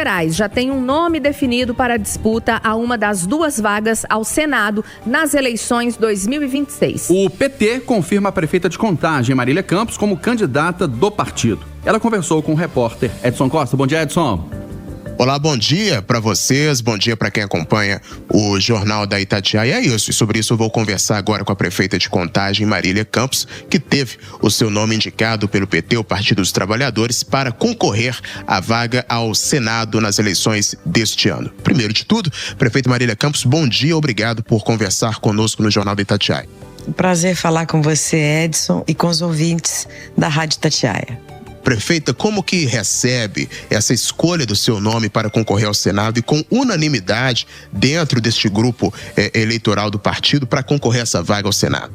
Gerais já tem um nome definido para a disputa a uma das 2 vagas ao Senado nas eleições 2026. O PT confirma a prefeita de Contagem, Marília Campos, como candidata do partido. Ela conversou com o repórter Edson Costa. Bom dia, Edson. Olá, bom dia para vocês, bom dia para quem acompanha o Jornal da Itatiaia. É isso, e sobre isso eu vou conversar agora com a prefeita de Contagem, Marília Campos, que teve o seu nome indicado pelo PT, o Partido dos Trabalhadores, para concorrer à vaga ao Senado nas eleições deste ano. Primeiro de tudo, prefeita Marília Campos, bom dia, obrigado por conversar conosco no Jornal da Itatiaia. Prazer falar com você, Edson, e com os ouvintes da Rádio Itatiaia. Prefeita, como que recebe essa escolha do seu nome para concorrer ao Senado e com unanimidade dentro deste grupo eleitoral do partido para concorrer a essa vaga ao Senado?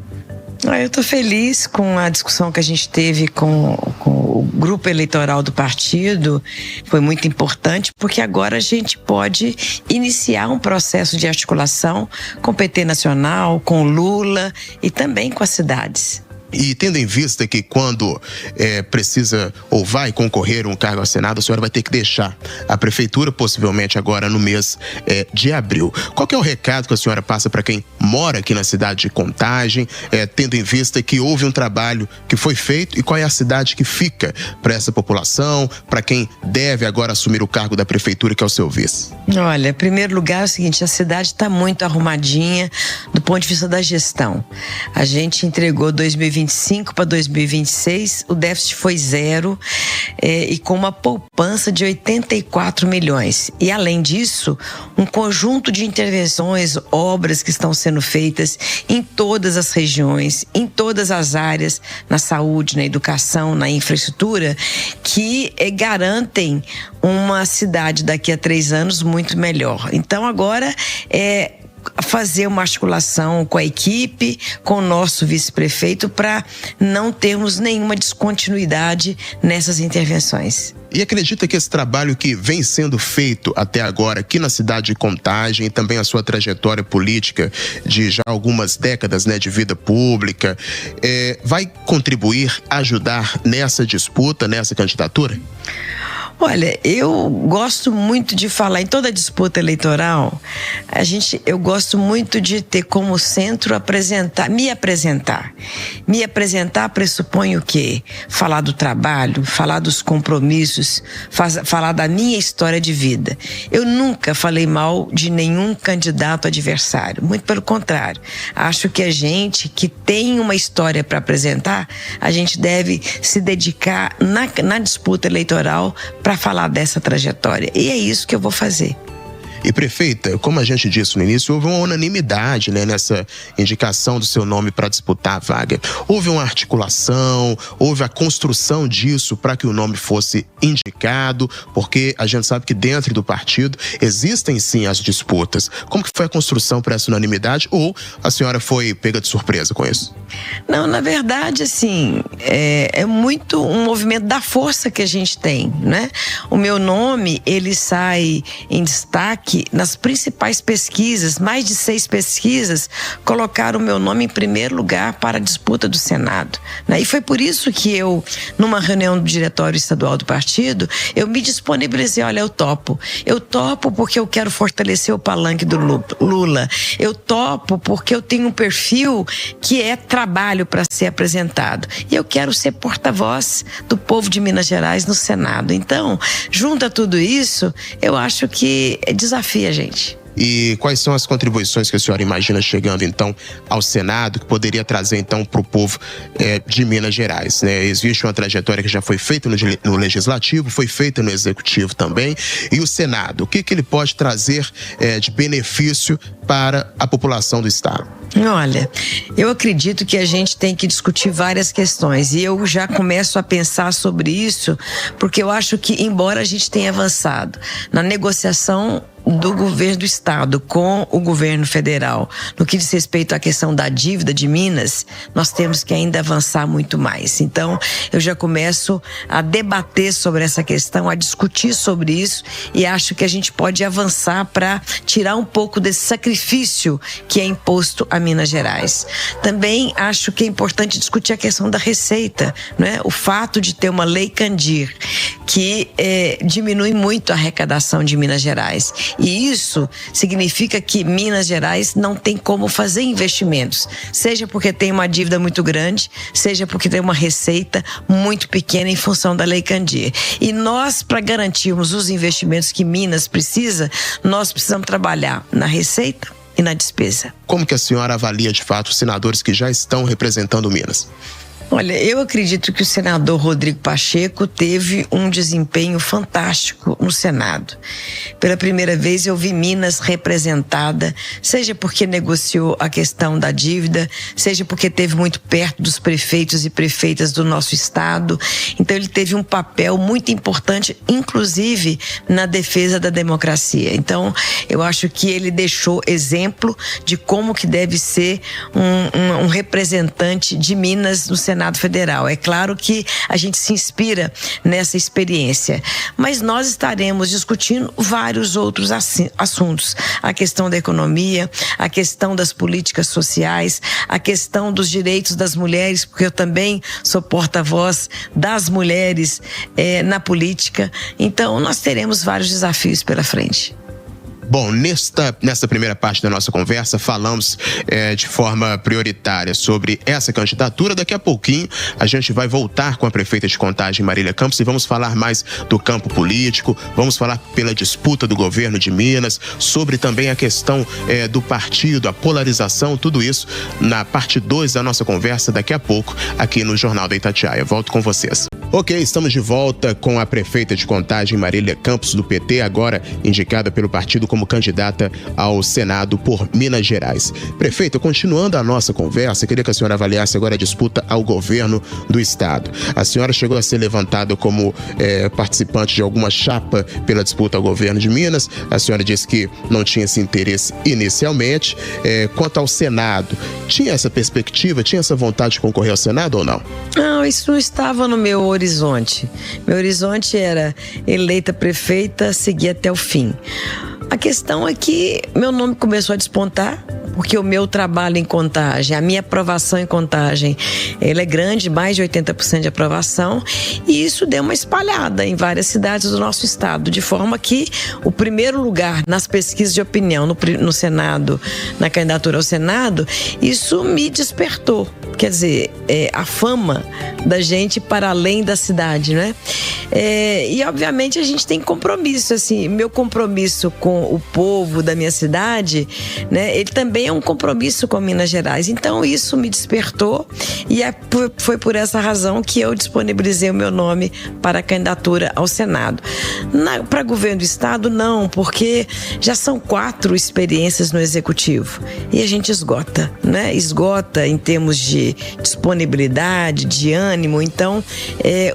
Eu estou feliz com a discussão que a gente teve com o grupo eleitoral do partido. Foi muito importante porque agora a gente pode iniciar um processo de articulação com o PT Nacional, com o Lula e também com as cidades. E tendo em vista que quando precisa ou vai concorrer um cargo ao Senado, a senhora vai ter que deixar a prefeitura, possivelmente agora no mês de abril. Qual que é o recado que a senhora passa para quem mora aqui na cidade de Contagem, tendo em vista que houve um trabalho que foi feito, e qual é a cidade que fica para essa população, para quem deve agora assumir o cargo da prefeitura, que é o seu vice? Olha, em primeiro lugar é o seguinte, a cidade está muito arrumadinha do ponto de vista da gestão. A gente entregou 2025 para 2026, o déficit foi 0 e com uma poupança de 84 milhões. E além disso, um conjunto de intervenções, obras que estão sendo feitas em todas as regiões, em todas as áreas, na saúde, na educação, na infraestrutura, que garantem uma cidade daqui a 3 anos muito melhor. Então agora fazer uma articulação com a equipe, com o nosso vice-prefeito, para não termos nenhuma descontinuidade nessas intervenções. E acredita que esse trabalho que vem sendo feito até agora aqui na cidade de Contagem, e também a sua trajetória política de já algumas décadas, de vida pública, vai contribuir, ajudar nessa disputa, nessa candidatura? Olha, eu gosto muito de falar em toda disputa eleitoral, eu gosto muito de ter como centro me apresentar. Me apresentar pressupõe o quê? Falar do trabalho, falar dos compromissos, falar da minha história de vida. Eu nunca falei mal de nenhum candidato adversário, muito pelo contrário. Acho que a gente que tem uma história para apresentar, a gente deve se dedicar na disputa eleitoral para falar dessa trajetória. E é isso que eu vou fazer. E prefeita, como a gente disse no início, houve uma unanimidade nessa indicação do seu nome para disputar a vaga. Houve uma articulação, houve a construção disso para que o nome fosse indicado, porque a gente sabe que dentro do partido existem sim as disputas. Como que foi a construção para essa unanimidade, ou a senhora foi pega de surpresa com isso? Não, na verdade, assim, é muito um movimento da força que a gente tem, né? O meu nome, ele sai em destaque nas principais pesquisas, mais de 6 pesquisas colocaram o meu nome em primeiro lugar para a disputa do Senado, né? E foi por isso que eu, numa reunião do diretório estadual do partido, eu me disponibilizei, olha, eu topo porque eu quero fortalecer o palanque do Lula, eu topo porque eu tenho um perfil que é trabalho para ser apresentado, e eu quero ser porta-voz do povo de Minas Gerais no Senado. Então, junto a tudo isso, eu acho que desafia a gente. E quais são as contribuições que a senhora imagina chegando, então, ao Senado, que poderia trazer, então, para o povo de Minas Gerais, né? Existe uma trajetória que já foi feita no Legislativo, foi feita no Executivo também. E o Senado, o que ele pode trazer de benefício para a população do Estado? Olha, eu acredito que a gente tem que discutir várias questões, e eu já começo a pensar sobre isso, porque eu acho que, embora a gente tenha avançado na negociação do governo do estado com o governo federal, no que diz respeito à questão da dívida de Minas, nós temos que ainda avançar muito mais. Então, eu já começo a debater sobre essa questão, a discutir sobre isso, e acho que a gente pode avançar para tirar um pouco desse sacrifício que é imposto a Minas Gerais. Também acho que é importante discutir a questão da receita, né? O fato de ter uma lei Candir que diminui muito a arrecadação de Minas Gerais, e isso significa que Minas Gerais não tem como fazer investimentos, seja porque tem uma dívida muito grande, seja porque tem uma receita muito pequena em função da lei Candir. E nós, para garantirmos os investimentos que Minas precisa, nós precisamos trabalhar na receita e na despesa. Como que a senhora avalia de fato os senadores que já estão representando Minas? Olha, eu acredito que o senador Rodrigo Pacheco teve um desempenho fantástico no Senado. Pela primeira vez eu vi Minas representada, seja porque negociou a questão da dívida, seja porque esteve muito perto dos prefeitos e prefeitas do nosso estado. Então ele teve um papel muito importante, inclusive na defesa da democracia. Então eu acho que ele deixou exemplo de como que deve ser um representante de Minas no Senado Federal. É claro que a gente se inspira nessa experiência, mas nós estaremos discutindo vários outros assuntos. A questão da economia, a questão das políticas sociais, a questão dos direitos das mulheres, porque eu também sou porta-voz das mulheres na política. Então nós teremos vários desafios pela frente. Bom, nesta primeira parte da nossa conversa, falamos de forma prioritária sobre essa candidatura. Daqui a pouquinho a gente vai voltar com a prefeita de Contagem, Marília Campos, e vamos falar mais do campo político, vamos falar pela disputa do governo de Minas, sobre também a questão do partido, a polarização, tudo isso na parte 2 da nossa conversa daqui a pouco, aqui no Jornal da Itatiaia. Volto com vocês. Ok, estamos de volta com a prefeita de Contagem, Marília Campos, do PT, agora indicada pelo partido como candidata ao Senado por Minas Gerais. Prefeita, continuando a nossa conversa, queria que a senhora avaliasse agora a disputa ao governo do estado. A senhora chegou a ser levantada como participante de alguma chapa pela disputa ao governo de Minas. A senhora disse que não tinha esse interesse inicialmente. Quanto ao Senado, tinha essa perspectiva, tinha essa vontade de concorrer ao Senado ou não? Não, isso não estava no meu horizonte. Meu horizonte era eleita prefeita, seguir até o fim. A questão é que meu nome começou a despontar, porque o meu trabalho em Contagem, a minha aprovação em Contagem, ela é grande, mais de 80% de aprovação, e isso deu uma espalhada em várias cidades do nosso estado, de forma que o primeiro lugar nas pesquisas de opinião no Senado, na candidatura ao Senado, isso me despertou. Quer dizer, a fama da gente para além da cidade, né? E obviamente a gente tem compromisso, assim, meu compromisso com o povo da minha cidade, né? Ele também é um compromisso com Minas Gerais. Então isso me despertou, e foi por essa razão que eu disponibilizei o meu nome para a candidatura ao Senado. Para governo do estado, não, porque já são 4 experiências no executivo e a gente esgota, né? Esgota em termos de disponibilidade, de ânimo. Então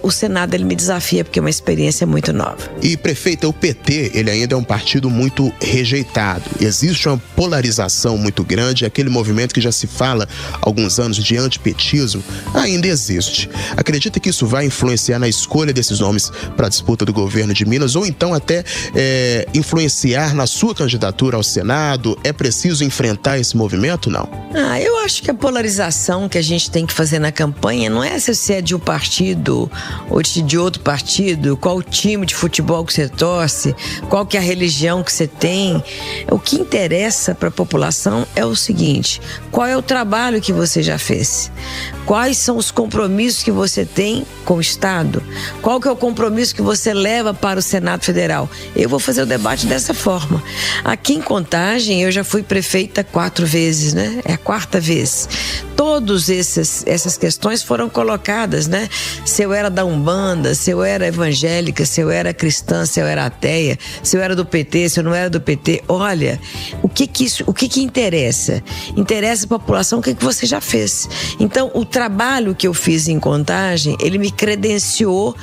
o Senado ele me desafia porque é uma experiência muito nova. E prefeita, o PT ele ainda é um partido muito rejeitado. Existe uma polarização muito grande, aquele movimento que já se fala há alguns anos de antipetismo ainda existe. Acredita que isso vai influenciar na escolha desses nomes para a disputa do governo de Minas, ou então até influenciar na sua candidatura ao Senado? É preciso enfrentar esse movimento, não? Eu acho que a polarização que a gente tem que fazer na campanha não é se você é de um partido ou de outro partido, qual o time de futebol que você torce, qual que é a religião que você tem. O que interessa para a população é o seguinte: qual é o trabalho que você já fez? Quais são os compromissos que você tem com o Estado? Qual que é o compromisso que você leva para o Senado Federal? Eu vou fazer o debate dessa forma. Aqui em Contagem, eu já fui prefeita 4 vezes, né? É a 4ª vez. todas essas questões foram colocadas, né? Se eu era da Umbanda, se eu era evangélica, se eu era cristã, se eu era ateia, se eu era do PT, se eu não era do PT. Olha, o que interessa? Interessa a população o que você já fez. Então, o trabalho que eu fiz em Contagem, ele me credenciou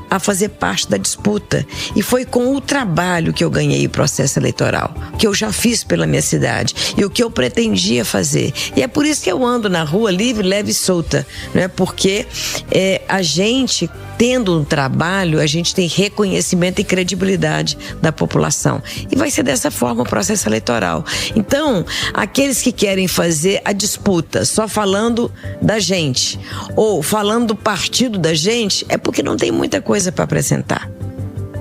a fazer parte da disputa. E foi com o trabalho que eu ganhei o processo eleitoral, que eu já fiz pela minha cidade e o que eu pretendia fazer. E é por isso que eu ando na rua livre, leve e solta, né? Porque a gente, tendo um trabalho, a gente tem reconhecimento e credibilidade da população. E vai ser dessa forma o processo eleitoral. Então, aqueles que querem fazer a disputa só falando da gente ou falando do partido da gente, é porque não tem muita coisa para apresentar.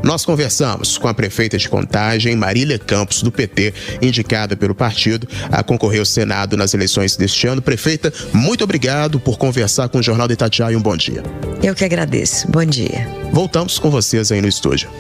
Nós conversamos com a prefeita de Contagem, Marília Campos, do PT, indicada pelo partido a concorrer ao Senado nas eleições deste ano. Prefeita, muito obrigado por conversar com o Jornal da Itatiaia e um bom dia. Eu que agradeço. Bom dia. Voltamos com vocês aí no estúdio.